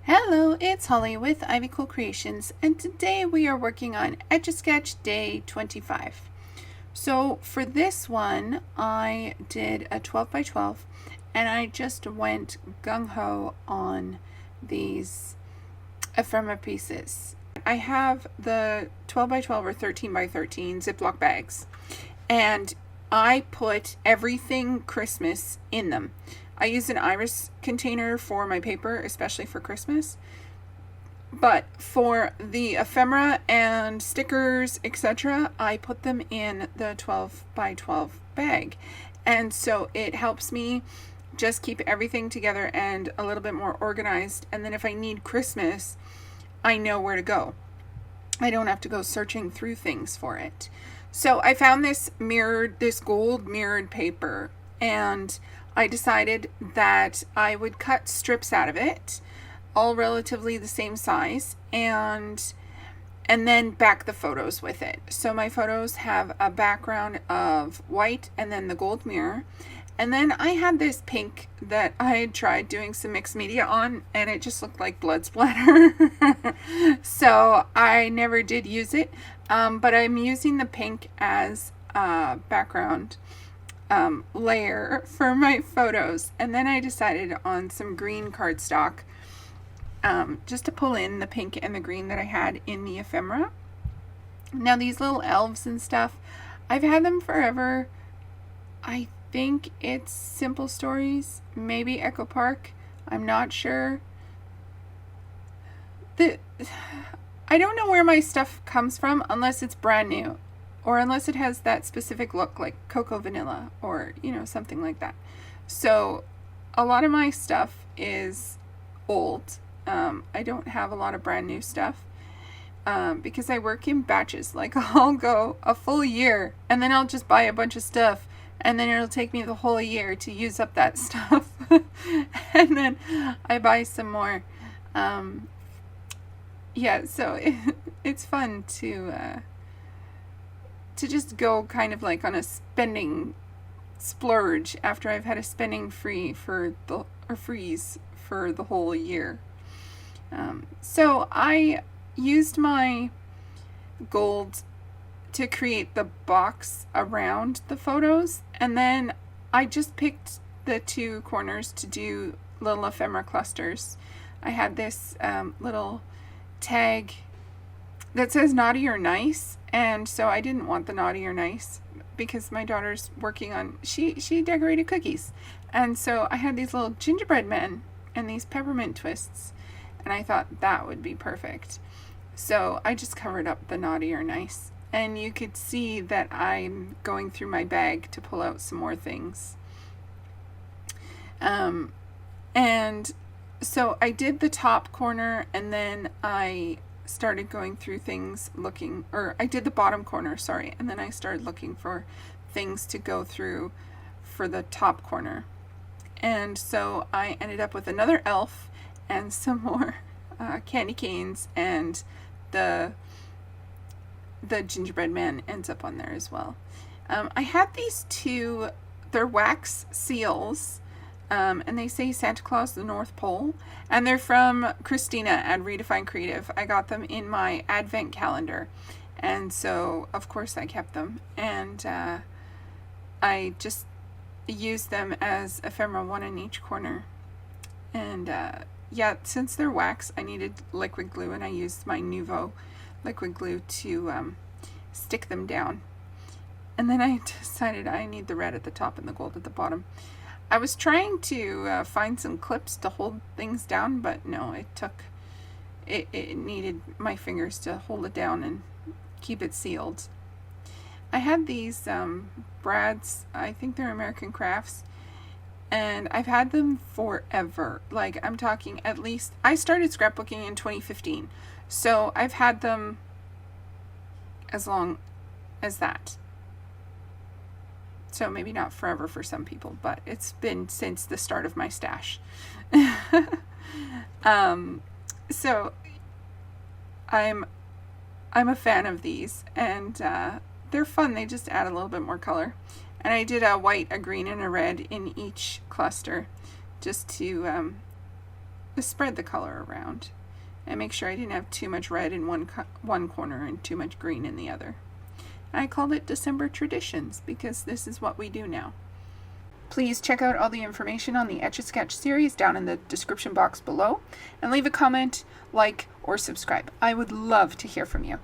Hello, it's Holly with Ivy Cool Creations, and today we are working on Etch A Sketch Day 25. So for this one, I did a 12 by 12, and I just went gung-ho on these ephemera pieces. I have the 12 by 12 or 13 by 13 Ziploc bags, and I put everything Christmas in them. I use an iris container for my paper, especially for Christmas. But for the ephemera and stickers, etc., I put them in the 12 by 12 bag. And so it helps me just keep everything together and a little bit more organized. And then if I need Christmas, I know where to go. I don't have to go searching through things for it. So I found this gold mirrored paper, and I decided that I would cut strips out of it, all relatively the same size, and then back the photos with it. So my photos have a background of white and then the gold mirror. And then I had this pink that I had tried doing some mixed media on, and it just looked like blood splatter. So I never did use it, but I'm using the pink as a background layer for my photos. And then I decided on some green cardstock just to pull in the pink and the green that I had in the ephemera. Now these little elves and stuff, I've had them forever. I think it's Simple Stories, maybe Echo Park, I'm not sure. I don't know where my stuff comes from unless it's brand new, or unless it has that specific look like Cocoa Vanilla, or something like that. So a lot of my stuff is old. I don't have a lot of brand new stuff because I work in batches. Like I'll go a full year and then I'll just buy a bunch of stuff, and then it'll take me the whole year to use up that stuff. And then I buy some more. Yeah, so it's fun to just go kind of like on a spending splurge after I've had a spending freeze for the whole year. So I used my gold to create the box around the photos, and then I just picked the two corners to do little ephemera clusters. I had this little tag that says naughty or nice, and so I didn't want the naughty or nice because my daughter's working on, she decorated cookies, and so I had these little gingerbread men and these peppermint twists, and I thought that would be perfect. So I just covered up the naughty or nice, and you could see that I'm going through my bag to pull out some more things. And so I did the top corner, and then I started going through things I did the bottom corner, sorry, and then I started looking for things to go through for the top corner. And so I ended up with another elf and some more candy canes, and the gingerbread man ends up on there as well. I had these two, they're wax seals, and they say Santa Claus the North Pole, and they're from Khristina at Redefined Kreative. I got them in my advent calendar, and so of course I kept them, and I just used them as ephemera, one in each corner. And yeah, since they're wax, I needed liquid glue, and I used my Nuvo liquid glue to stick them down. And then I decided I need the red at the top and the gold at the bottom. I was trying to find some clips to hold things down, but no, it needed my fingers to hold it down and keep it sealed. I had these brads, I think they're American Crafts, and I've had them forever. Like, I'm talking at least, I started scrapbooking in 2015, so I've had them as long as that. So maybe not forever for some people, but it's been since the start of my stash. So I'm a fan of these, and they're fun. They just add a little bit more color. And I did a white, a green, and a red in each cluster, just to spread the color around and make sure I didn't have too much red in one corner and too much green in the other. I called it December Traditions because this is what we do now. Please check out all the information on the Etch A Sketch series down in the description box below, and leave a comment, like, or subscribe. I would love to hear from you.